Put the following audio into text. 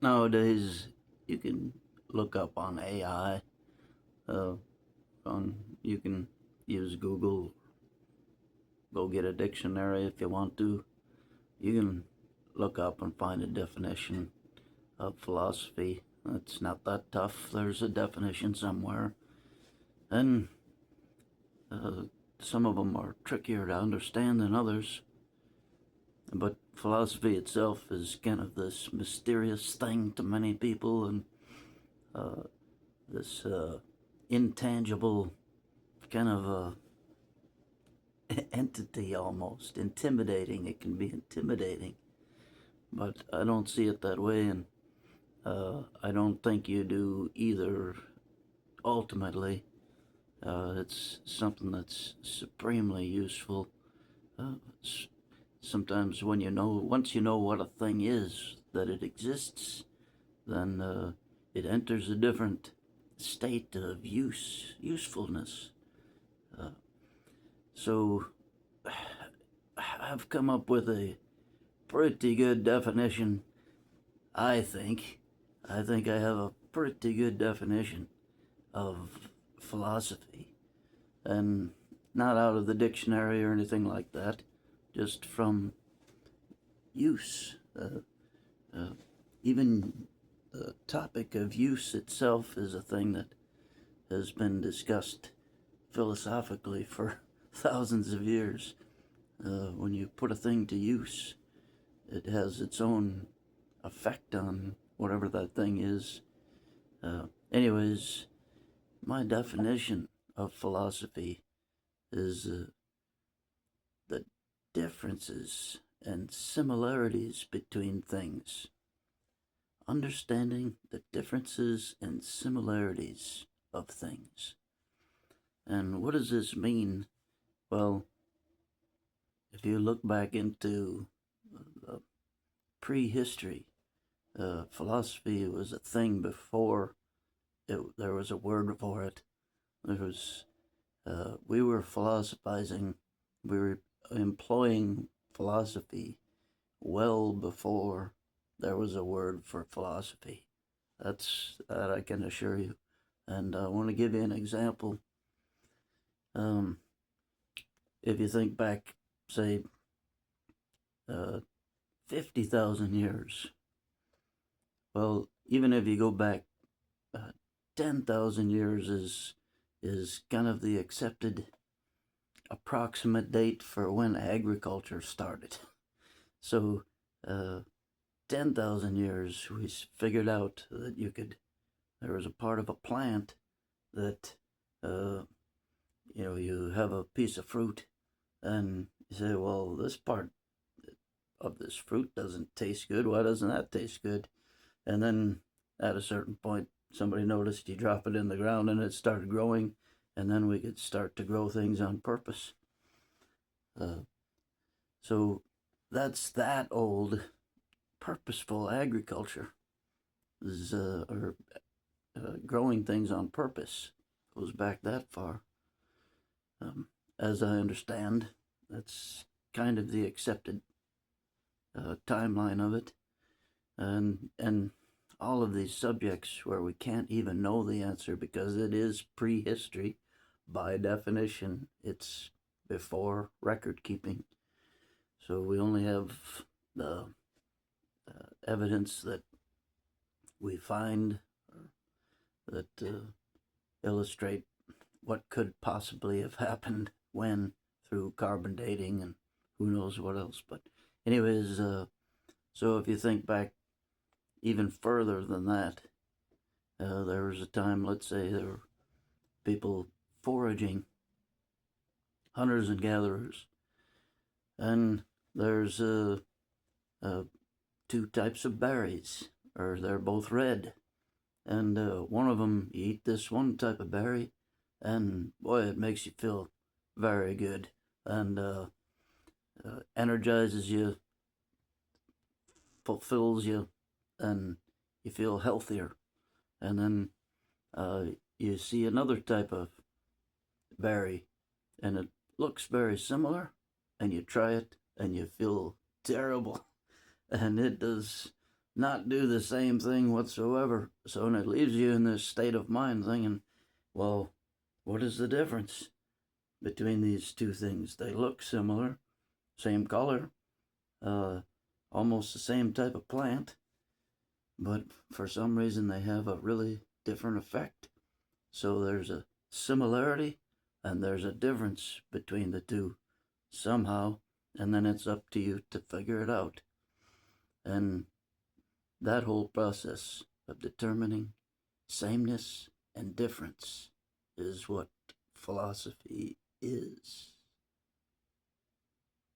Nowadays, you can look up on AI. Uh, you can use Google. Go get a dictionary if you want to. You can look up and find a definition of philosophy. It's not that tough. There's a definition somewhere, and uh, some of them are trickier to understand than others. But philosophy itself is kind of this mysterious thing to many people, and uh, this intangible kind of entity, almost intimidating. It can be intimidating, but I don't see it that way, and I don't think you do either. Ultimately, it's something that's supremely useful. Uh, Sometimes once you know what a thing is, that it exists, then it enters a different state of usefulness. Uh, so I've come up with a pretty good definition, I think. I think I have a pretty good definition of philosophy, and not out of the dictionary or anything like that, just from use. Uh, Even the topic of use itself is a thing that has been discussed philosophically for thousands of years. When you put a thing to use, it has its own effect on whatever that thing is. Anyways, my definition of philosophy is the differences and similarities between things. Understanding the differences and similarities of things. And what does this mean? Well, if you look back into prehistory, philosophy was a thing before there was a word for it. We were philosophizing, we were employing philosophy well before there was a word for philosophy. That I can assure you. And I want to give you an example. Um, if you think back, say, uh, 50,000 years, well, even if you go back 10,000 years is kind of the accepted approximate date for when agriculture started. So, 10,000 years, we figured out that there was a part of a plant that, you have a piece of fruit and you say, well, this part of this fruit doesn't taste good. Why doesn't that taste good? And then at a certain point, somebody noticed you drop it in the ground and it started growing, and then we could start to grow things on purpose. Uh, so that's that old purposeful agriculture is or growing things on purpose goes back that far. As I understand, that's kind of the accepted timeline of it, and all of these subjects where we can't even know the answer because it is prehistory. By definition, it's before record keeping. So we only have the evidence that we find that illustrate what could possibly have happened when, through carbon dating and who knows what else. But anyways, so if you think back even further than that, there was a time, let's say, there were people foraging, hunters and gatherers, and there's two types of berries, or they're both red, and one of them, you eat this one type of berry, and boy, it makes you feel very good, and energizes you, fulfills you, and you feel healthier. And then you see another type of berry, and it looks very similar, and you try it, and you feel terrible, and it does not do the same thing whatsoever. So, and it leaves you in this state of mind thinking, well, what is the difference between these two things? They look similar, same color, almost the same type of plant, but for some reason they have a really different effect. So there's a similarity and there's a difference between the two somehow, and then it's up to you to figure it out. And that whole process of determining sameness and difference is what philosophy is.